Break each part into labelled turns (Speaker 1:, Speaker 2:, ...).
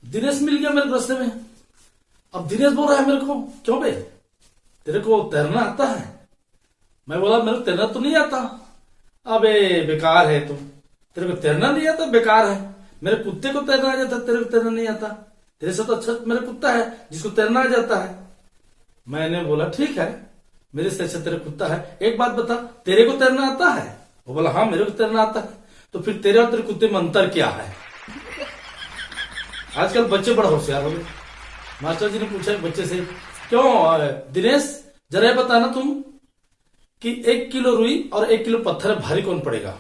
Speaker 1: दिनेश मिल गया मेरे रास्ते में। अब दिनेश बोल रहा है मेरे को, क्यों बे तेरे को तैरना आता है? मैं बोला मेरे को तैरना तो नहीं आता। अबे बेकार है तुम, तेरे को तैरना नहीं आता, बेकार है। मेरे कुत्ते को तैरना आ जाता, तेरे को तैरना नहीं आता। तेरे से तो अच्छा मेरा कुत्ता है जिसको तैरना आ जाता है। मैंने बोला ठीक है, मेरे से अच्छा तेरा कुत्ता है। एक बात बता, तेरे को तैरना आता है? वो बोला हाँ मेरे को तैरना आता है। तो फिर तेरे और तेरे कुत्ते में अंतर क्या है? आजकल बच्चे बड़ा होशियार हो गए। मास्टर जी ने पूछा बच्चे से, क्यों दिनेश जरा ये बताना तुम कि 1 किलो रुई और 1 किलो पत्थर भारी कौन पड़ेगा?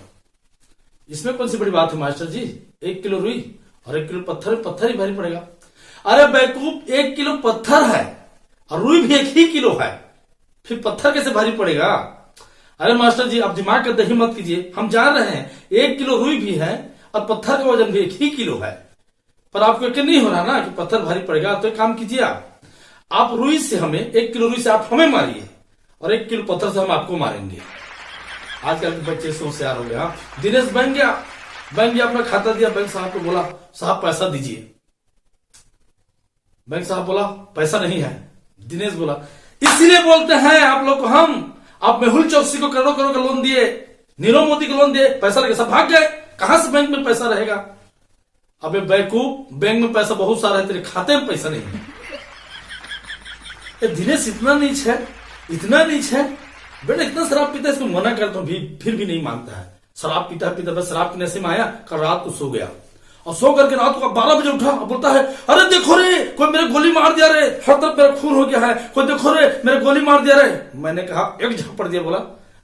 Speaker 1: इसमें कौन सी बड़ी बात है मास्टर जी? 1 किलो रुई और 1 किलो पत्थर, पत्थर ही भारी पड़ेगा। अरे बेवकूफ, 1 किलो पत्थर है और रुई भी 1 ही किलो है, फिर पत्थर कैसे भारी पड़ेगा? अरे मास्टर जी आप दिमाग का दही मत कीजिए, हम जान रहे हैं 1 किलो रुई भी है और पत्थर का वजन भी 1 ही किलो है, पर आपको यकीन नहीं हो रहा ना कि पत्थर भारी पड़ेगा। तो एक काम कीजिए, आप रुई से हमें 1 किलो रुई से आप हमें मारिए और 1 किलो पत्थर से हम आपको मारेंगे। आजकल के बच्चे से होशियार हो गया। दिनेश बैंक गया अपना खाता दिया, बैंक साहब को बोला साहब पैसा दीजिए। बैंक साहब बोला पैसा नहीं है। दिनेश बोला इसलिए बोलते हैं आप लोग को हम, आप मेहुल चौकसी को करोड़ों करोड़ का लोन दिए, नीरव मोदी को लोन दिए, पैसा लेके सब भाग गए, कहां से बैंक में पैसा रहेगा? अबे बेवकूफ, बैंक में पैसा बहुत सारा है, तेरे खाते में पैसा नहीं है। दिनेश इतना नीच है, इतना नीच है बेटा, इतना शराब पीता है, इसको मना करता हूं फिर भी नहीं मानता है। शराब पीता बस शराब पीने से में आया, कल रात को सो गया और सो करके रात को 12 बजे उठा और बोलता है अरे देखो रे कोई मेरे गोली मार दिया रे, हर तरफ मेरा खून हो गया है, कोई देखो रे मेरे गोली मार दिया रे। मैंने कहा एक झपड़ दिया, बोला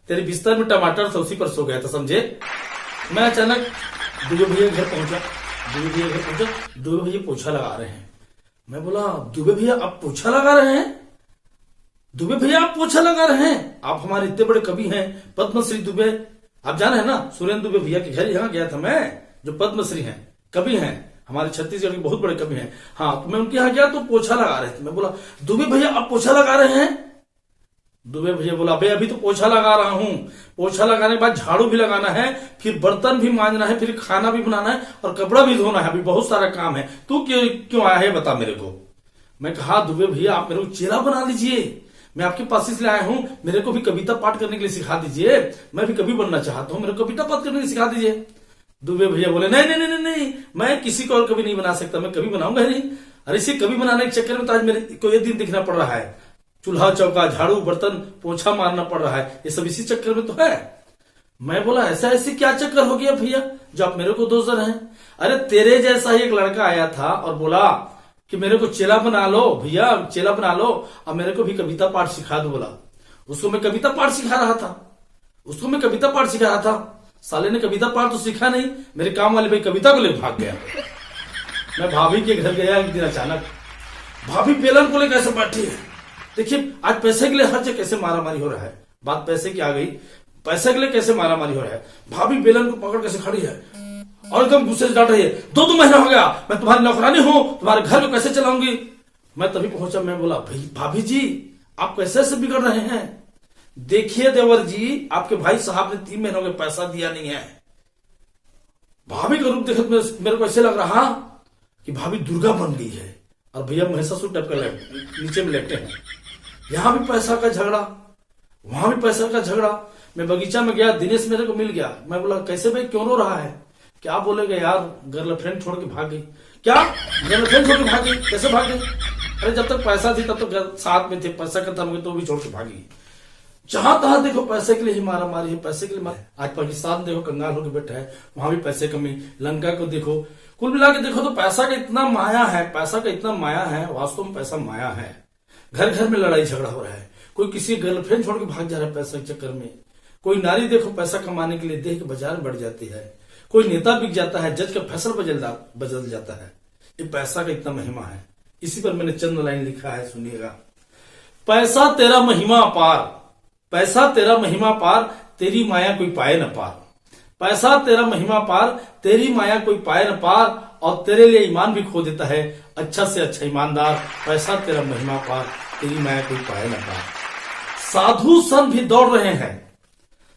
Speaker 1: तेरे बिस्तर में टमाटर था उसी पर सो गया था, समझे? मैं अचानक दुबे भैया घर पहुंचा, दुबे भैया पोछा लगा रहे हैं। मैं बोला दुबे भैया आप पोछा लगा रहे हैं? दुबे भैया आप पोछा लगा रहे हैं? आप हमारे इतने बड़े कवि हैं, पद्मश्री दुबे, आप जाने हैं ना, सुरेंद्र दुबे भैया के घर यहाँ गया था मैं, जो पद्मश्री हैं, कवि हैं, हमारे छत्तीसगढ़ के बहुत बड़े कवि हैं। हाँ तो मैं उनके यहाँ गया तो पोछा लगा रहे थे। मैं बोला दुबे भैया आप पोछा लगा रहे हैं? दुबे भैया बोला भाई अभी तो पोछा लगा रहा हूं, पोछा लगाने के बाद झाड़ू भी लगाना है, फिर बर्तन भी मांजना है, फिर खाना भी बनाना है और कपड़ा भी धोना है, अभी बहुत सारा काम है। तू क्यों आया है बता मेरे को। मैं कहा दुबे भैया आप मेरे को चेला बना लीजिए, मैं आपके पास इसलिए आया हूं, मेरे को भी कविता पाठ करने के लिए सिखा दीजिए, मैं भी कवि बनना चाहता हूं, मेरे को कविता पाठ करने के लिए सिखा दीजिए। दुबे भैया बोले नहीं नहीं नहीं नहीं, मैं किसी को और कभी नहीं बना सकता, मैं कभी बनाऊंगा नहीं। अरे इसे कभी बनाने के चक्कर में तो आज मेरे को ये दिन दिखना पड़ रहा है, चूल्हा चौका झाड़ू बर्तन पोछा मारना पड़ रहा है, ये सब इसी चक्कर में तो है। मैं बोला ऐसा ऐसी क्या चक्कर हो गया भैया जो आप मेरे को दोष दे रहे हैं? अरे तेरे जैसा ही एक लड़का आया था और बोला कि मेरे को चेला बना लो भैया, चेला बना लो और मेरे को भी कविता पाठ सिखा दो। बोला उसको मैं कविता पाठ सिखा रहा था, साले ने कविता पाठ तो सीखा नहीं, मेरे काम वाले भाई कविता को ले भाग गया। मैं भाभी के घर गया एक दिन, अचानक भाभी बेलन को ले कैसे बैठी है, देखिए आज पैसे के लिए हर जगह कैसे मारामारी हो रहा है। बात पैसे की आ गई, पैसे के लिए कैसे मारामारी हो रहा है। भाभी बेलन को पकड़ कैसे खड़ी है और एकदम गुस्से से डांट रही है, 2 महीना हो गया मैं तुम्हारी नौकरानी हूं, तुम्हारे घर को कैसे चलाऊंगी। मैं तभी पहुंचा, मैं बोला भाभी जी आप कैसे ऐसे बिगड़ रहे हैं? देखिए देवर जी आपके भाई साहब ने 3 महीनों का पैसा दिया नहीं है। भाभी का रूप देखे मेरे को ऐसे लग रहा कि भाभी दुर्गा बन गई है और भैया महिषासुर टाइप का नीचे में लेटे हैं। यहां भी पैसा का झगड़ा, वहां भी पैसा का झगड़ा। मैं बगीचा में गया, दिनेश मेरे को मिल गया। मैं बोला कैसे भाई क्यों रो रहा है? क्या बोलेगा यार, गर्लफ्रेंड छोड़ के भाग गई। क्या गर्लफ्रेंड छोड़ के भाग गई? कैसे भाग गई? अरे जब तक पैसा थी तब तक साथ में थे, पैसा खत्म हो गया तो भी छोड़ के भागी। जहां तहां देखो पैसे के लिए ही मारा मारी है, पैसे के लिए आज पाकिस्तान देखो कंगाल होकर बैठा है, वहां भी पैसे कमी। लंका को देखो, कुल मिला के देखो तो पैसा का इतना माया है, पैसा का इतना माया है, वास्तव में पैसा माया है। घर घर में लड़ाई झगड़ा हो रहा है, कोई किसी गर्लफ्रेंड छोड़ के भाग जा रहा है पैसा के चक्कर में। कोई नारी देखो पैसा कमाने के लिए देह के बाजार में बढ़ जाती है, कोई नेता बिक जाता है, जज का फैसला बदल जाता है। ये पैसा का इतना महिमा है। इसी पर मैंने चंद लाइन लिखा है, सुनिएगा। पैसा तेरा महिमा अपार, पैसा तेरा महिमा पार, तेरी माया कोई पाए न पार। पैसा तेरा महिमा पार, तेरी माया कोई पाए न पार, और तेरे लिए ईमान भी खो देता है अच्छा से अच्छा ईमानदार। पैसा तेरा महिमा पार, तेरी माया कोई पाए न पार। साधु संत भी दौड़ रहे हैं,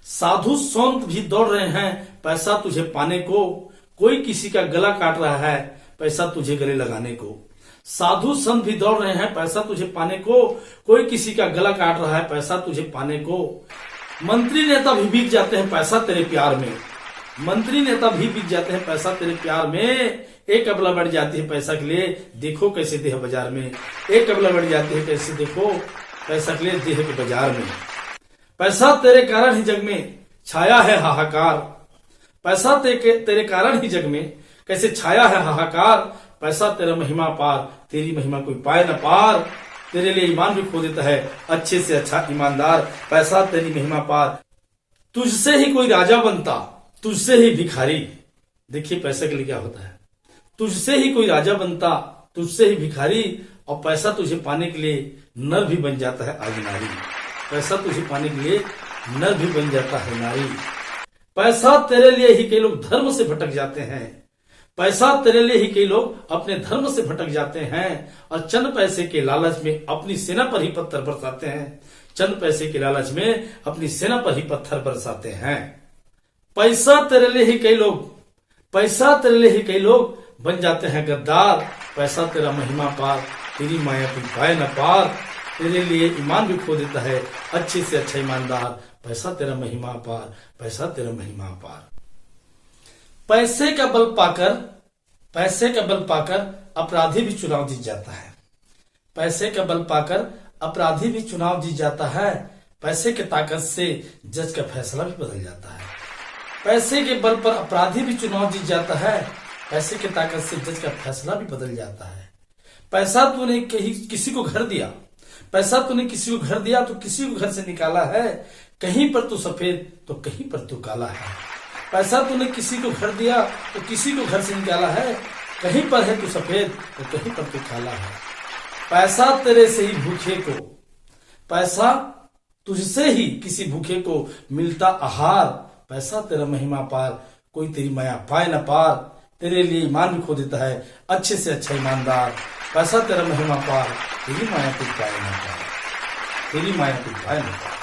Speaker 1: साधु संत भी दौड़ रहे हैं पैसा तुझे पाने को। कोई किसी का गला काट रहा है पैसा तुझे गले लगाने को। साधु संत भी दौड़ रहे हैं पैसा तुझे पाने को। कोई किसी का गला काट रहा है पैसा तुझे पाने को। मंत्री नेता भी बिक जाते हैं पैसा तेरे प्यार में। मंत्री नेता भी बिक जाते हैं पैसा तेरे प्यार में। एक अबला बढ़ जाती है पैसा के लिए, देखो कैसे देह बाजार में। एक अबला बढ़ जाती है कैसे, देखो पैसा के लिए देह के बाजार में। पैसा तेरे कारण ही जग में छाया है हाहाकार। पैसा तेरे कारण ही जग में कैसे छाया है हाहाकार। पैसा तेरा महिमा पार, तेरी महिमा कोई पाए न पार। तेरे लिए ईमान भी खो देता है अच्छे से अच्छा ईमानदार। पैसा तेरी महिमा पार, तुझसे ही कोई राजा बनता, तुझसे ही भिखारी। देखिए पैसे के लिए क्या होता है, तुझसे ही कोई राजा बनता, तुझसे ही भिखारी। और पैसा तुझे पाने के लिए नर भी बन जाता है आज नारी। पैसा तुझे पाने के लिए नर भी बन जाता है नारी। पैसा तेरे लिए ही कई लोग धर्म से भटक जाते हैं। पैसा तेरे लिए ही कई लोग अपने धर्म से भटक जाते हैं और चंद पैसे के लालच में अपनी सेना पर ही पत्थर बरसाते हैं। चंद पैसे के लालच में अपनी सेना पर ही पत्थर बरसाते हैं। पैसा तेरे लिए ही कई लोग, पैसा तेरे लिए ही कई लोग बन जाते हैं गद्दार। पैसा तेरा महिमा पार, तेरी माया कोई पाए न पार। तेरे लिए ईमान भी खो देता है अच्छे से अच्छा ईमानदार। पैसा तेरा महिमा पार, पैसा तेरा महिमा पार। पैसे का बल पाकर, पैसे का बल पाकर अपराधी भी चुनाव जीत जाता है। पैसे का बल पाकर अपराधी भी चुनाव जीत जाता है। पैसे के ताकत से जज का फैसला भी बदल जाता है। पैसे के बल पर अपराधी भी चुनाव जीत जाता है। पैसे के ताकत से जज का फैसला भी बदल जाता है। पैसा तूने किसी को घर दिया, पैसा तूने किसी को घर दिया तो किसी को घर से निकाला है। कहीं पर तू सफेद तो कहीं पर तू काला है। पैसा तूने किसी को घर दिया तो किसी को घर से निकाला है। कहीं पर है तू सफेद तो कहीं पर तू काला है। पैसा तेरे से ही भूखे को, पैसा तुझसे ही किसी भूखे को मिलता आहार। पैसा तेरा महिमा पार, कोई तेरी माया पाए न पार। तेरे लिए ईमान भी खो देता है अच्छे से अच्छा ईमानदार। पैसा तेरा महिमा पार, तेरी माया कोई पाए न पार, तेरी माया कोई पाए न पार।